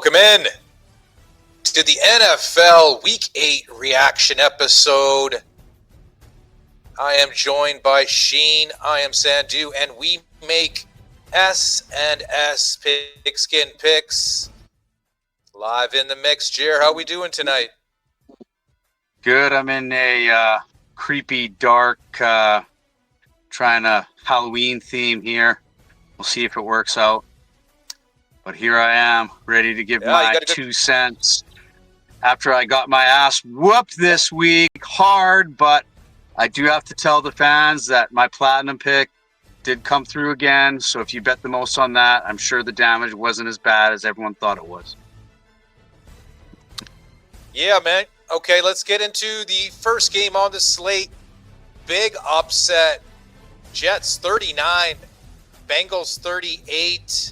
Welcome in to the NFL Week 8 reaction episode. I am joined by Sheen, I am Sandu, and we make S&S Pigskin Picks. Live in the mix. Jer, how we doing tonight? Good. I'm in a creepy, dark, trying to Halloween theme here. We'll see if it works out. But here I am, ready to give my 2 cents. After I got my ass whooped this week, hard, but I do have to tell the fans that my platinum pick did come through again. So if you bet the most on that, I'm sure the damage wasn't as bad as everyone thought it was. Yeah, man. Okay, let's get into the first game on the slate. Big upset. Jets 39, Bengals 38.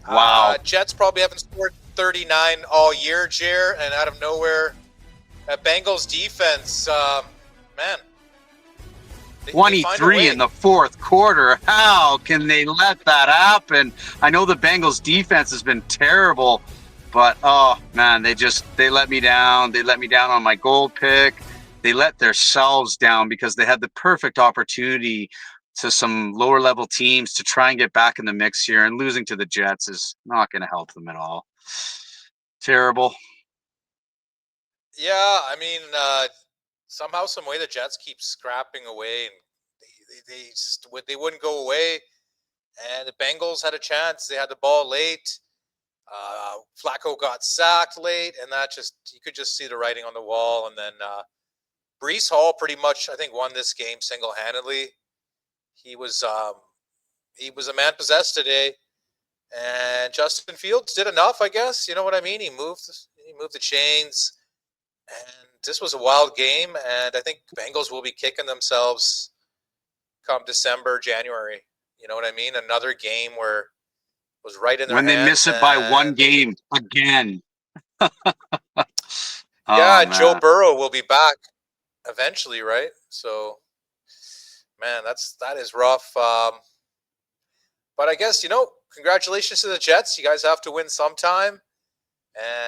Wow. Jets probably haven't scored 39 all year, Jer, and out of nowhere, that Bengals defense, man. 23 in the fourth quarter. How can they let that happen? I know the Bengals defense has been terrible, but oh man, they let me down. They let me down on my gold pick. They let themselves down because they had the perfect opportunity to some lower level teams to try and get back in the mix here, and losing to the Jets is not going to help them at all. Terrible. Yeah, I mean, somehow, some way, the Jets keep scrapping away, and they wouldn't go away. And the Bengals had a chance. They had the ball late. Flacco got sacked late, and you could just see the writing on the wall. And then Breece Hall pretty much, I think, won this game single-handedly. He was a man possessed today, and Justin Fields did enough, I guess. You know what I mean? He moved the chains, and this was a wild game. And I think Bengals will be kicking themselves come December, January. You know what I mean? Another game where it was right in their hands. When they miss it by one game again. Yeah, and Joe Burrow will be back eventually, right? So, man, that is rough. But I guess, congratulations to the Jets. You guys have to win sometime.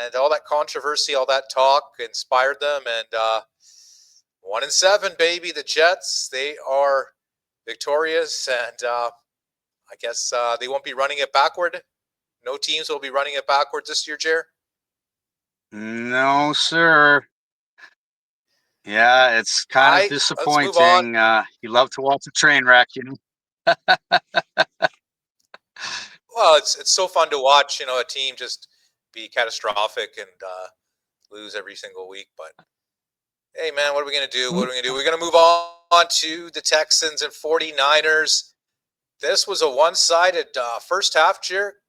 And all that controversy, all that talk inspired them. And 1-7, baby. The Jets, they are victorious. And I guess they won't be running it backward. No teams will be running it backwards this year, Jer? No, sir. Yeah, it's kind of disappointing. You love to watch a train wreck, you know. Well, it's so fun to watch, a team just be catastrophic and lose every single week. But hey, man, what are we going to do? We're going to move on to the Texans and 49ers. This was a one-sided first half, Jer.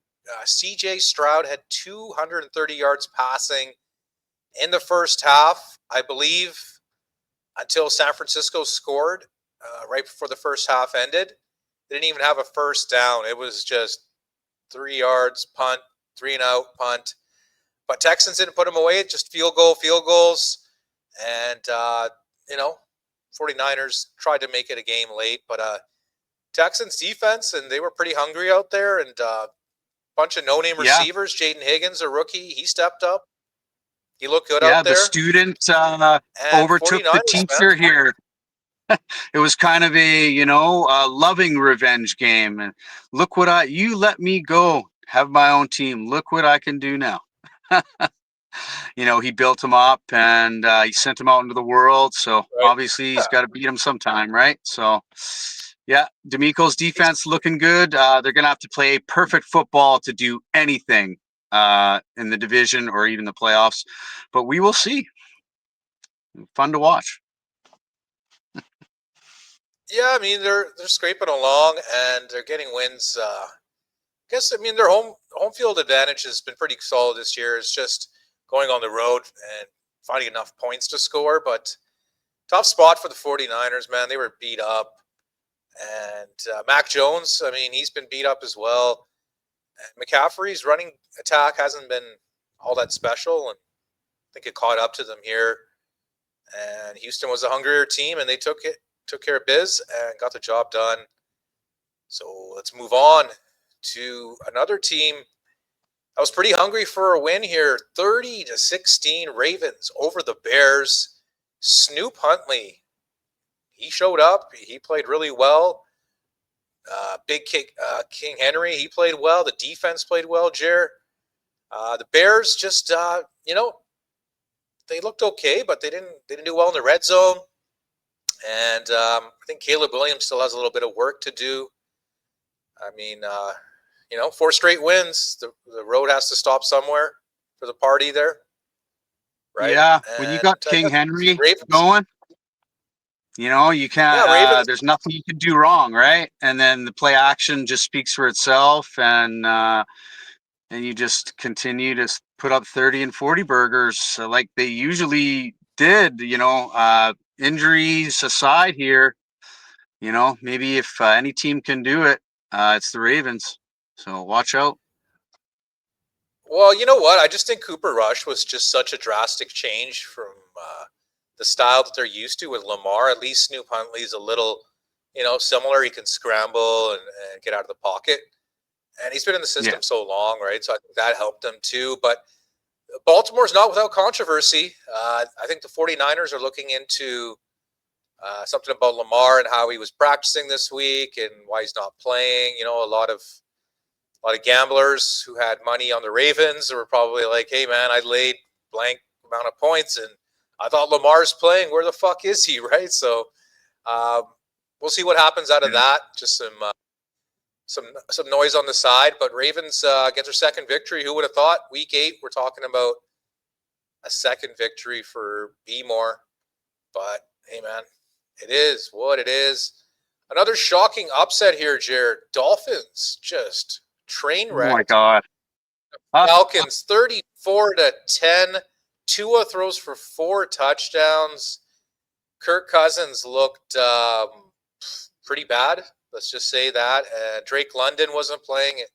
C.J. Stroud had 230 yards passing in the first half, I believe, until San Francisco scored right before the first half ended. They didn't even have a first down. It was just 3 yards, punt, 3-and-out, punt. But Texans didn't put them away, just field goals. And, 49ers tried to make it a game late. But Texans defense, and they were pretty hungry out there. And a bunch of no-name receivers. Jaden Higgins, a rookie, he stepped up. He looked good out there. Yeah, the student overtook the teacher here. It was kind of a loving revenge game. And look what you let me go, have my own team. Look what I can do now. He built him up, and he sent him out into the world. So obviously he's got to beat him sometime, right? So yeah, D'Amico's defense looking good. They're going to have to play perfect football to do anything in the division or even the playoffs, but we will see. Fun to watch. Yeah, I mean, they're scraping along and they're getting wins. Their home field advantage has been pretty solid this year. It's just going on the road and finding enough points to score. But tough spot for the 49ers, man. They were beat up. And Mac Jones, I mean, he's been beat up as well. And McCaffrey's running attack hasn't been all that special, and I think it caught up to them here. And Houston was a hungrier team, and they took care of biz and got the job done. So let's move on to another team I was pretty hungry for a win here. 30-16 Ravens over the Bears. Snoop Huntley, he showed up. He played really well. Big King Henry, he played well. The defense played well, Jer. The Bears just, they looked okay, but they didn't do well in the red zone. And I think Caleb Williams still has a little bit of work to do. I mean, 4 straight wins. The road has to stop somewhere for the party there, right? Yeah, when you And got I King guess Henry Ravens. going, you Yeah, can't. Ravens. There's nothing you can do wrong, right? And then the play action just speaks for itself, and you just continue to put up 30 and 40 burgers like they usually did. Injuries aside here, maybe if any team can do it, it's the Ravens. So watch out. Well, you know what? I just think Cooper Rush was just such a drastic change from the style that they're used to with Lamar. At least Snoop Huntley's a little, similar. He can scramble and get out of the pocket. And he's been in the Yeah. system so long, right? So I think that helped them too. But Baltimore's not without controversy. I think the 49ers are looking into something about Lamar and how he was practicing this week and why he's not playing. A lot of gamblers who had money on the Ravens were probably like, "Hey, man, I laid blank amount of points, and I thought Lamar's playing. Where the fuck is he?" Right? So we'll see what happens out of that. Just some noise on the side, but Ravens get their second victory. Who would have thought? Week 8, we're talking about a second victory for B-More. But hey, man, it is what it is. Another shocking upset here, Jared. Dolphins just train Oh my wrecked God. Falcons 34-10. Tua throws for 4 touchdowns. Kirk Cousins looked pretty bad. Let's just say that. Drake London wasn't playing it.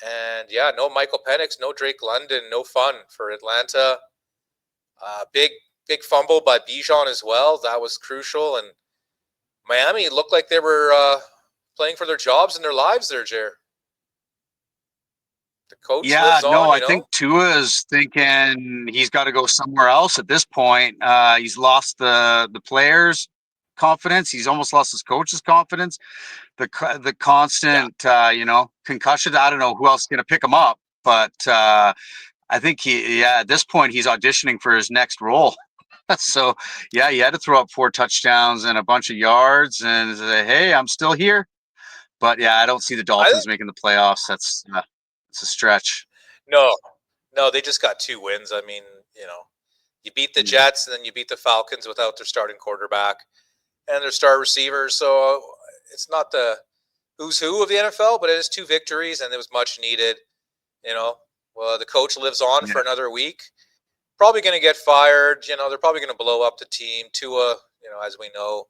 And yeah, no Michael Penix, no Drake London, no fun for Atlanta. Big fumble by Bijan as well. That was crucial. And Miami looked like they were playing for their jobs and their lives there, Jer. The coach Yeah, lives no, on, I think Tua is thinking he's got to go somewhere else at this point. He's lost the players' confidence. He's almost lost his coach's confidence. The constant, concussion. I don't know who else is going to pick him up, but I think at this point he's auditioning for his next role. So yeah, he had to throw up 4 touchdowns and a bunch of yards and say, "Hey, I'm still here." But yeah, I don't see the Dolphins making the playoffs. It's a stretch. No, they just got 2 wins. I mean, you beat the Jets and then you beat the Falcons without their starting quarterback and their star receivers. So it's not the who's who of the NFL, but it is 2 victories and it was much needed. Well, the coach lives on for another week. Probably going to get fired. They're probably going to blow up the team. Tua, as we know,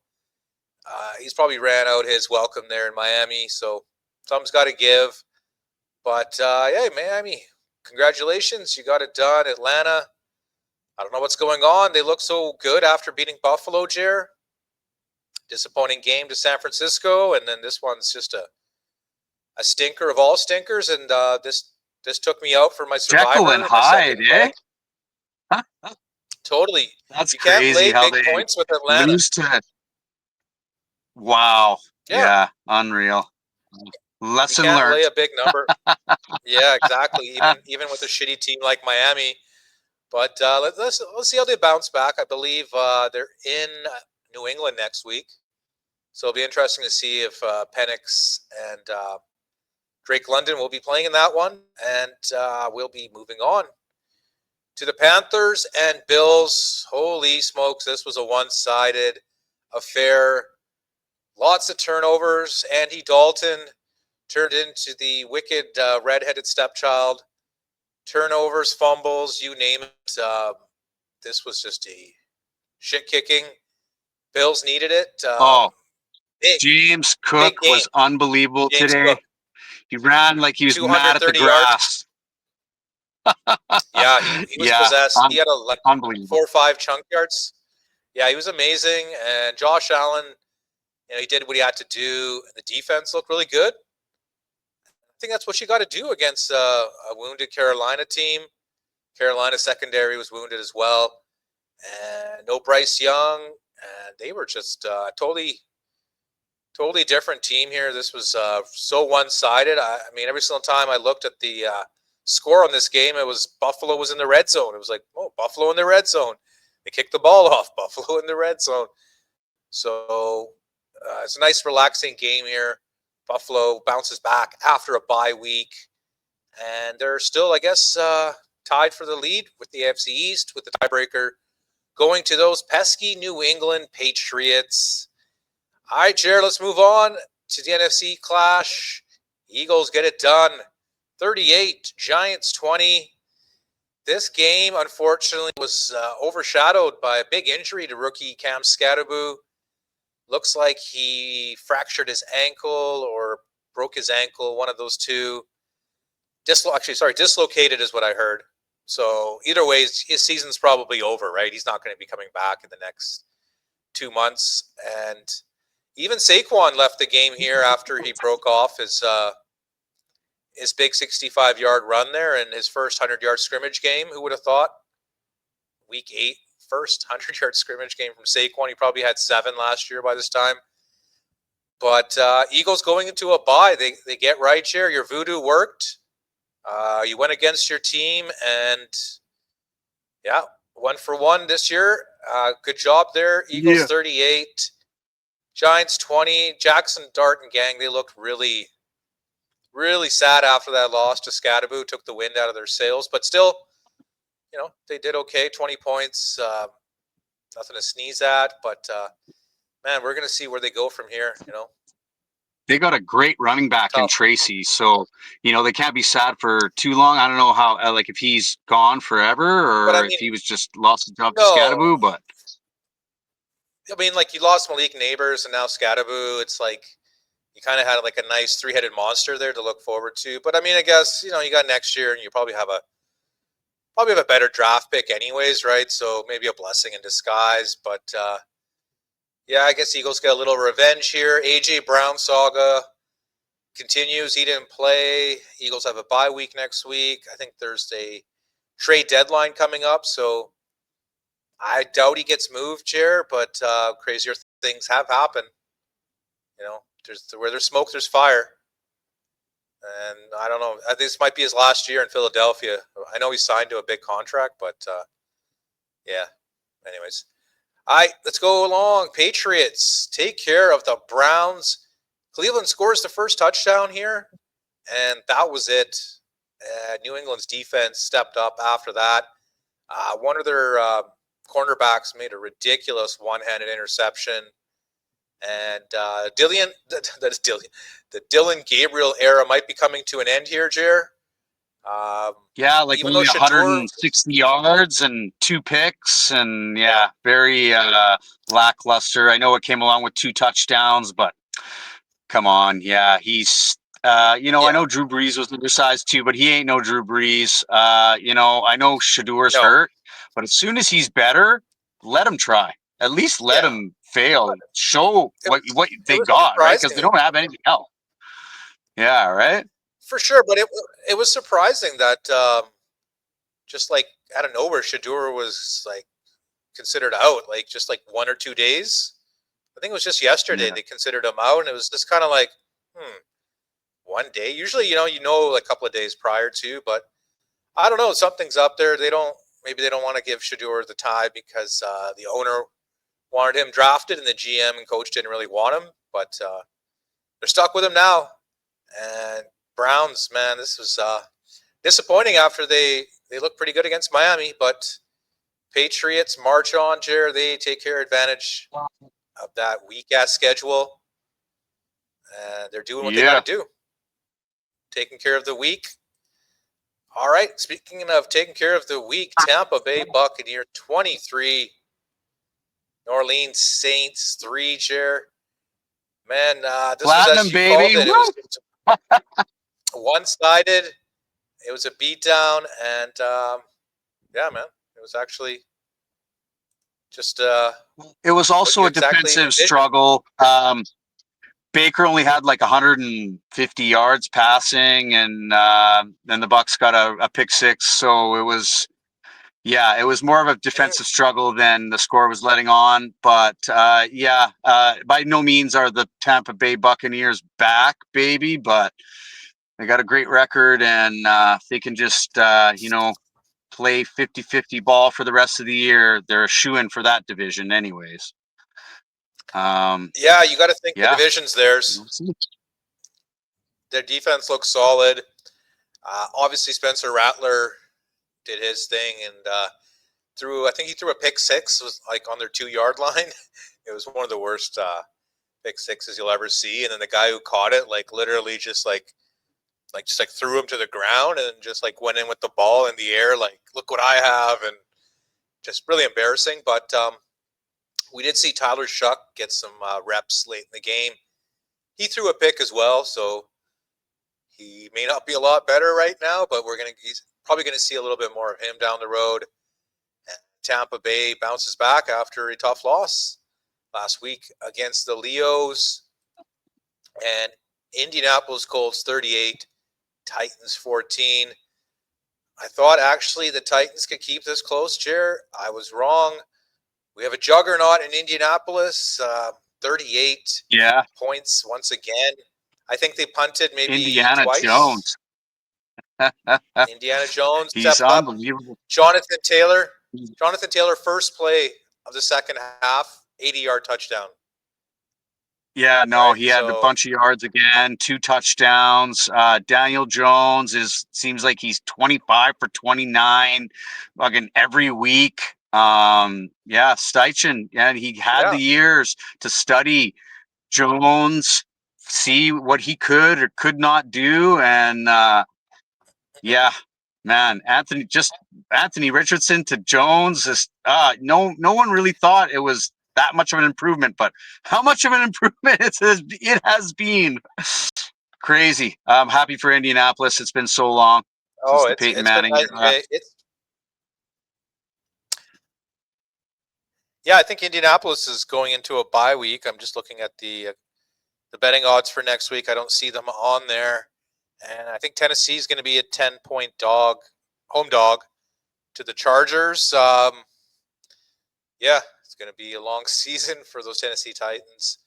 he's probably ran out his welcome there in Miami. So something's got to give. But hey, Miami, congratulations. You got it done. Atlanta, I don't know what's going on. They look so good after beating Buffalo, Jer. Disappointing game to San Francisco. And then this one's just a stinker of all stinkers. And this took me out for my Survivor. Jekyll and Hyde, eh? Totally. That's you can't crazy lay how big they points with Atlanta. lose to. Wow. Yeah, unreal. Lesson you can't learned. lay a big number. Yeah, exactly. Even with a shitty team like Miami. But let's see how they bounce back. I believe they're in New England next week. So it'll be interesting to see if Penix and Drake London will be playing in that one. And we'll be moving on to the Panthers and Bills. Holy smokes, this was a one-sided affair. Lots of turnovers. Andy Dalton turned into the wicked redheaded stepchild. Turnovers, fumbles, you name it. This was just a shit kicking. Bills needed it. James Cook was unbelievable today. Cook. He ran like he was mad at the grass. Yeah, he was possessed. He had 4 or 5 chunk yards. Yeah, he was amazing. And Josh Allen, he did what he had to do. The defense looked really good. I think that's what you got to do against a wounded Carolina team. Carolina secondary was wounded as well, and no Bryce Young, and they were just totally different team here. This was so one-sided. I mean, every single time I looked at the score on this game, it was Buffalo was in the red zone. It was like, oh, Buffalo in the red zone. They kicked the ball off. Buffalo in the red zone. So it's a nice, relaxing game here. Buffalo bounces back after a bye week, and they're still, I guess, tied for the lead with the AFC East with the tiebreaker going to those pesky New England Patriots. All right, Jared, let's move on to the NFC clash. Eagles get it done. 38, Giants 20. This game, unfortunately, was overshadowed by a big injury to rookie Cam Scatterboo. Looks like he fractured his ankle or broke his ankle, one of those two. Dislocated is what I heard. So either way, his season's probably over, right? He's not going to be coming back in the next 2 months. And even Saquon left the game here after he broke off his big 65-yard run there in his first 100-yard scrimmage game. Who would have thought? Week 8, first 100-yard scrimmage game from Saquon. He probably had 7 last year by this time. But Eagles going into a bye. They get right here. Your voodoo worked. You went against your team, and yeah, 1-for-1 this year. Good job there. Eagles 38, Giants 20. Jackson, Dart, and gang, they looked really, really sad after that loss to Scatterboo. Took the wind out of their sails, but still, they did okay. 20 points, nothing to sneeze at. But man, we're gonna see where they go from here. They got a great running back in Tracy, so they can't be sad for too long. I don't know how, if he's gone forever or if he was just lost his job to Scatterboo. But I mean, like, you lost Malik Neighbors and now Scatterboo. It's like you kind of had like a nice 3-headed monster there to look forward to. But I mean, I guess you got next year, and you probably have a better draft pick, anyways, right? So maybe a blessing in disguise, but. Yeah, I guess Eagles get a little revenge here. A.J. Brown saga continues. He didn't play. Eagles have a bye week next week. I think there's a trade deadline coming up, so I doubt he gets moved here, but crazier things have happened. Where there's smoke, there's fire. And I don't know. This might be his last year in Philadelphia. I know he signed to a big contract, but yeah. Anyways. All right, let's go along. Patriots take care of the Browns. Cleveland scores the first touchdown here, and that was it. New England's defense stepped up after that. One of their cornerbacks made a ridiculous one-handed interception, and the Dylan Gabriel era might be coming to an end here, Jer. Yeah, like only 160 yards and 2 picks, and very lackluster. I know it came along with 2 touchdowns, but come on, he's I know Drew Brees was undersized too, but he ain't no Drew Brees. I know Shadour's hurt, but as soon as he's better, let him try. At least let him fail. Show what they got, right? Because they don't have anything else. Yeah, right. For sure, but it was surprising that just like out of nowhere, Shadur was like considered out, like just like 1 or 2 days. I think it was just yesterday they considered him out, and it was just kind of like, 1 day. Usually, like a couple of days prior to, but I don't know. Something's up there. Maybe they don't want to give Shadur the tie because the owner wanted him drafted, and the GM and coach didn't really want him. But they're stuck with him now, and Browns, man, this was disappointing after they looked pretty good against Miami, but Patriots march on, Jared. They take advantage of that weak-ass schedule. They're doing what they got to do. Taking care of the week. All right, speaking of taking care of the week, Tampa Bay Buccaneers 23, New Orleans Saints 3, Jared. Man, this Platinum, was as you baby. called it. It was one-sided. It was a beatdown, and man, it was actually just. It was also a defensive struggle. Baker only had like 150 yards passing, and then the Bucks got a pick six. So it was, yeah, it was more of a defensive struggle than the score was letting on. But by no means are the Tampa Bay Buccaneers back, baby. But they got a great record, and they can just play 50-50 ball for the rest of the year. They're a shoo-in for that division, anyways. Yeah, you got to think the Yeah. division's theirs. Their defense looks solid. Obviously, Spencer Rattler did his thing and I think he threw a pick six, was like on their 2-yard line. It was one of the worst pick sixes you'll ever see. And then the guy who caught it, like literally just threw him to the ground and just like went in with the ball in the air, like look what I have, and just really embarrassing. But we did see Tyler Shuck get some reps late in the game. He threw a pick as well, so he may not be a lot better right now, but he's probably going to see a little bit more of him down the road. And Tampa Bay bounces back after a tough loss last week against the Leos. And Indianapolis Colts 38, Titans 14. I thought actually the Titans could keep this close, Jer. I was wrong. We have a juggernaut in Indianapolis, 38 points once again. I think they punted maybe Indiana twice. Jones. Indiana Jones He's stepped up. unbelievable. Jonathan Taylor, first play of the second half, 80-yard touchdown. Yeah, no, Right, he had a bunch of yards again, 2 touchdowns. Daniel Jones seems like he's 25 for 29, fucking every week. Steichen, and he had the years to study Jones, see what he could or could not do, and man, Anthony Richardson to Jones is no one really thought it was that much of an improvement, but how much of an improvement it has been. Crazy. I'm happy for Indianapolis. It's been so long since the Peyton it's been Manning night and day. I think Indianapolis is going into a bye week. I'm just looking at the betting odds for next week. I don't see them on there. And I think Tennessee is going to be a 10-point home dog to the Chargers. It's going to be a long season for those Tennessee Titans.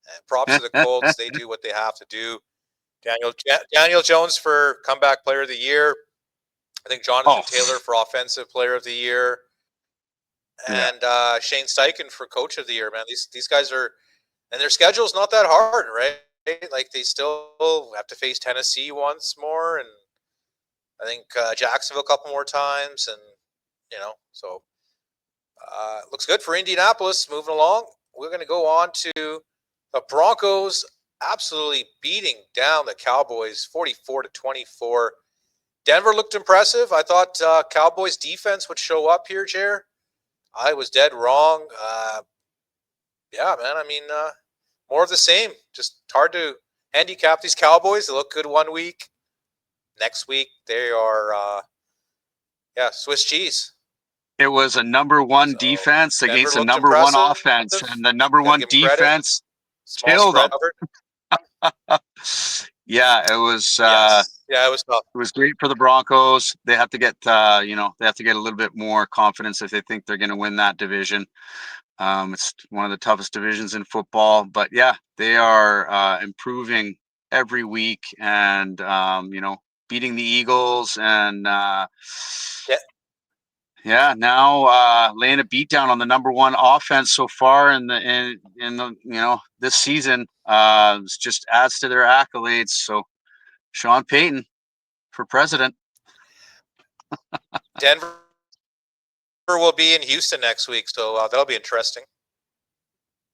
And props to the Colts. They do what they have to do. Daniel Jones for comeback player of the year. I think Jonathan Taylor for offensive player of the year. And Shane Steichen for coach of the year, man. These guys are, and their schedule's not that hard, right? Like they still have to face Tennessee once more, and I think Jacksonville a couple more times, and so looks good for Indianapolis. Moving along, we're going to go on to the Broncos absolutely beating down the Cowboys 44-24. Denver looked impressive. I thought Cowboys defense would show up here, Jer. I was dead wrong. Man. I mean, more of the same. Just hard to handicap these Cowboys. They look good one week. Next week, they are, Swiss cheese. It was a number one defense against a number one offense, and the number one defense killed them. It was. It was tough. It was great for the Broncos. They have to get, they have to get a little bit more confidence if they think they're going to win that division. It's one of the toughest divisions in football, but they are improving every week, and beating the Eagles, and now laying a beat down on the number one offense so far in the this season. Just adds to their accolades. So Sean Payton for president. Denver will be in Houston next week, so that'll be interesting.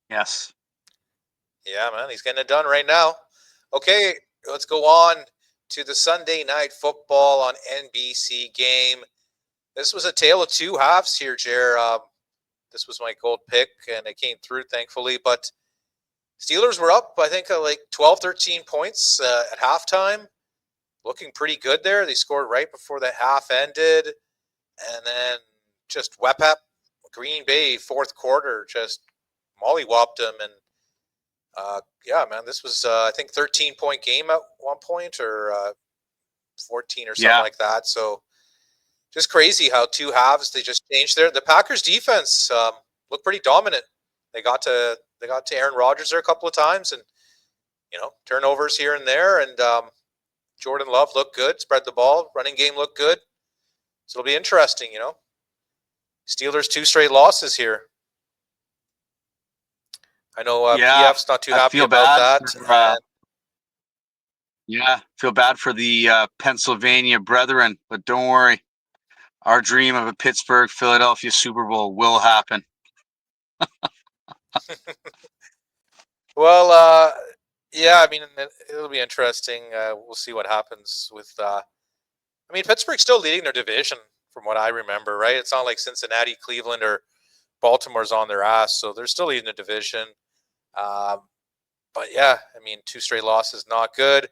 Yes. Yeah, man, he's getting it done right now. Okay, let's go on to the Sunday Night Football on NBC game. This was a tale of two halves here, Jer. This was my gold pick, and it came through, thankfully. But Steelers were up, I think, like 12, 13 points at halftime. Looking pretty good there. They scored right before the half ended. And then just Green Bay, fourth quarter, just mollywopped them. And Yeah, man, this was I think 13-point game at one point, or 14 or something Yeah. like that. So just crazy how two halves they just changed there. The Packers defense looked pretty dominant. They got to Aaron Rodgers there a couple of times, and turnovers here and there, and Jordan Love looked good, spread the ball, running game looked good. So it'll be interesting. Steelers 2 straight losses here. I know Yeah. PF's not too I happy feel about bad that. for, feel bad for the Pennsylvania brethren, but don't worry. Our dream of a Pittsburgh Philadelphia Super Bowl will happen. Well, yeah, I mean, it'll be interesting. We'll see what happens with. I mean, Pittsburgh's still leading their division, from what I remember, right? It's not like Cincinnati, Cleveland, or Baltimore's on their ass, so they're still leading the division. Um, but yeah, I mean, 2 straight losses, not good.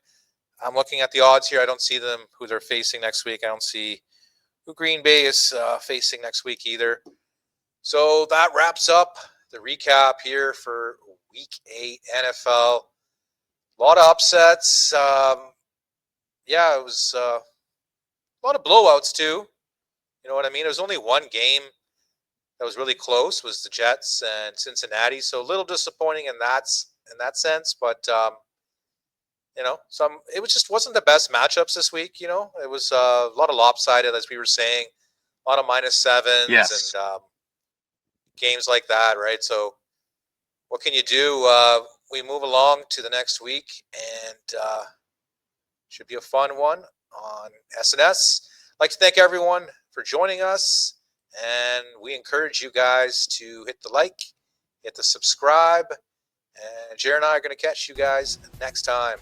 I'm looking at the odds here. I don't see them who they're facing next week. I don't see who Green Bay is facing next week either. So that wraps up the recap here for Week 8 NFL. A lot of upsets. Yeah, it was a lot of blowouts too. You know what I mean? It was only one game that was really close. Was the Jets and Cincinnati. So a little disappointing in that sense. But it was just wasn't the best matchups this week. It was a lot of lopsided, as we were saying, a lot of -7s Yes. and games like that, right? So what can you do? We move along to the next week, and should be a fun one on SNS. I'd like to thank everyone for joining us, and we encourage you guys to hit the like, hit the subscribe, and Jared and I are going to catch you guys next time.